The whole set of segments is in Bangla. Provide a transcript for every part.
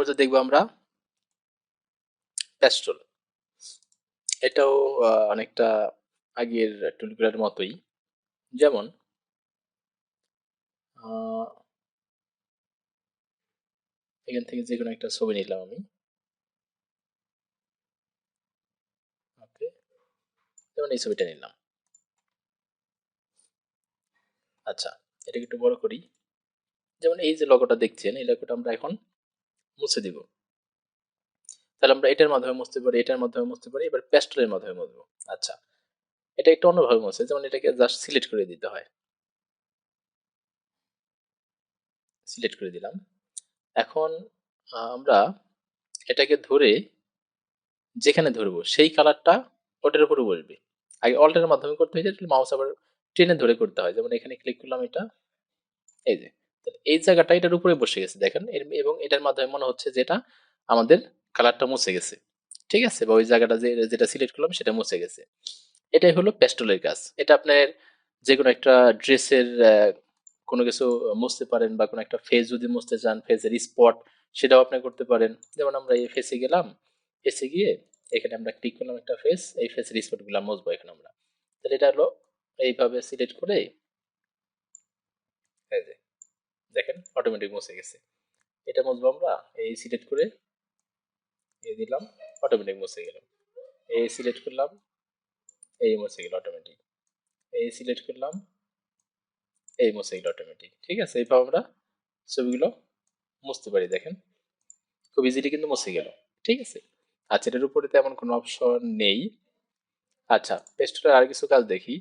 মধ্যে দেখবো আমরা প্যাস্টেল। এটাও অনেকটা আগের টুলগুলোর মতোই। যেমন এখান থেকে যে কোনো একটা ছবি নিলাম আমি। ওকে, যেমন এই ছবিটা নিলাম। আচ্ছা, এটাকে একটু বড় করি। যেমন এই যে লোগোটা দেখছেন, এই লোগোটা আমরা এখন মুছে দিব। তাহলে আমরা এটার মাধ্যমে মুছতে পারি, এটার মাধ্যমে মুছতে পারি, এবার প্যাস্টেলের মাধ্যমে মুছবো। আচ্ছা, এটা একটু অন্যভাবে মুছে, যেমন এটাকে জাস্ট সিলেক্ট করে দিতে হয়। সিলেক্ট করে দিলাম। এখন আমরা এটাকে ধরে যেখানে ধরবো সেই কালারটা ওটার উপরে বসবে। আগে অল্টারের মাধ্যমে করতে হয়, মাউস আবার টেনে ধরে করতে হয়। যেমন এখানে ক্লিক করলাম, এটা এই যে এই জায়গাটা এটার উপরে বসে গেছে দেখেন, এবং এটার মাধ্যমে মনে হচ্ছে যেটা আমাদের কালারটা মুছে গেছে। ঠিক আছে, বা ওই জায়গাটা যেটা সিলেক্ট করলাম সেটা মুছে গেছে। এটাই হলো প্যাস্টেলের কাজ। এটা আপনার যে কোনো একটা ড্রেসের কোনো কিছু মুছতে পারেন, বা কোনো একটা ফেস যদি মুছতে চান, ফেসের স্পট, সেটাও আপনি করতে পারেন। যেমন আমরা এই ফেসে গেলাম, ফেসে গিয়ে এখানে আমরা ক্লিক করলাম একটা ফেস, এই ফেসের স্পট গুলা মুছবো এখানে আমরা। তাহলে এটা হলো এইভাবে সিলেক্ট করে, এই যে দেখেন অটোমেটিক মুছে গেছে। এটা মুছবো আমরা, এই সিলেক্ট করে এই দিলাম, অটোমেটিক মুছে গেল। এই সিলেক্ট করলাম, এই মুছে গেল অটোমেটিক। এই সিলেক্ট করলাম, এই মুছে গেল অটোমেটিক। ঠিক আছে, এইভাবে আমরা ছবিগুলো মুছতে পারি। দেখেন খুব ইজিলি কিন্তু মুছে গেল। ঠিক আছে, আচ্ছা এটার উপরে তেমন কোনো অপশন নেই। আচ্ছা, পেস্টেলের আর কিছু কাজ দেখি।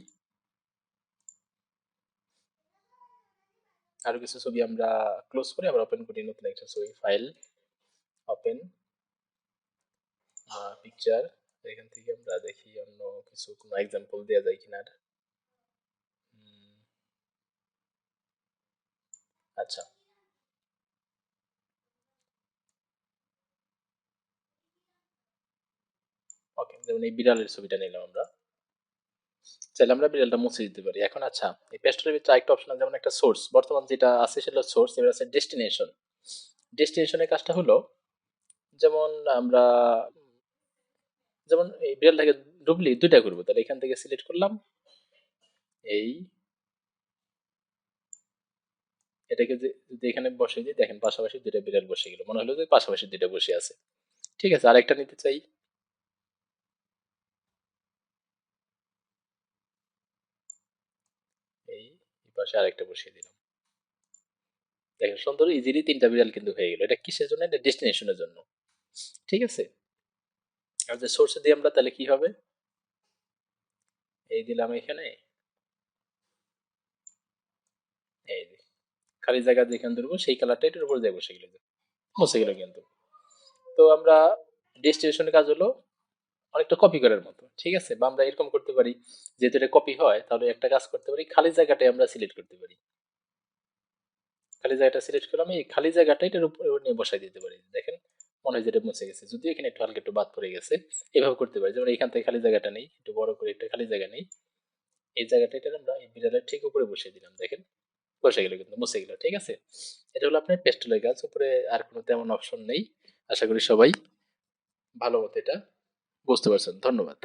আরো কিছু ছবি আমরা ক্লোজ করে আবার ওপেন করি, নতুন একটা ছবি, ফাইল, ওপেন, পিকচার। এখান থেকে আমরা দেখি অন্য কিছু কোনো এক্সাম্পল দেওয়া যায় কিনা। আচ্ছা, ওকে, যেমন এই বিড়ালের ছবিটা নিলাম আমরা, চাইলে আমরা বিড়ালটা মুছে দিতে পারি। এখন আচ্ছা, এই পেস্টেলের ভিতরে আরেকটা অপশন আছে, যেমন একটা সোর্স। বর্তমান যেটা আছে সেটা সোর্স, এবার আছে ডেস্টিনেশন। ডেস্টিনেশনের কাজটা হলো, যেমন আমরা যেমন এই বিড়ালটাকে ডুবলি দুইটা করবো, তাহলে এখান থেকে সিলেক্ট করলাম, এই এটাকে যদি এখানে বসে দিই, দেখেন পাশাপাশি দুইটা বিড়াল বসে গেল, মনে হলো যে পাশাপাশি দুইটা বসে আছে। ঠিক আছে, আরেকটা নিতে চাই, এই পাশে আরেকটা বসিয়ে দিলাম। দেখেন সুন্দর ইজিলি তিনটা বিড়াল কিন্তু হয়ে গেল। এটা কিসের জন্য? এটা ডেস্টিনেশনের জন্য। ঠিক আছে, আর যে সোর্সে দিয়ে আমরা তাহলে কি হবে, এই দিলাম এখানে, এই যে খালি জায়গা যেখানে ধরবো সেই কালারটা এটার উপর দিয়ে বসে গেল, মুছে গেল কিন্তু। তো আমরা ডেস্টিনেশনের কাজ হলো অনেকটা কপি করার মতো। ঠিক আছে, বা আমরা এরকম করতে পারি, যেহেতু এটা কপি হয় তাহলে একটা কাজ করতে পারি, খালি জায়গাটাই আমরা সিলেক্ট করতে পারি। খালি জায়গাটা সিলেক্ট করলাম, এই খালি জায়গাটা এটার উপর নিয়ে বসাই দিতে পারি। দেখেন মনে হয় যেটা মুছে গেছে, যদিও এখানে একটু হালকা একটু বাদ পড়ে গেছে। এভাবে করতে পারি, যেমন এখান থেকে খালি জায়গাটা নেই, একটু বড় করে একটা খালি জায়গা নেই, এই জায়গাটা এটা আমরা এই বিড়ালের ঠিক উপরে বসিয়ে দিলাম। দেখেন বসে গেল কিন্তু, মুছে গেল। ঠিক আছে, এটা হলো আপনার পেস্টেলের কাজ। উপরে আর কোনো তেমন অপশন নেই। আশা করি সবাই ভালো মতো এটা বুঝতে পারছেন। ধন্যবাদ।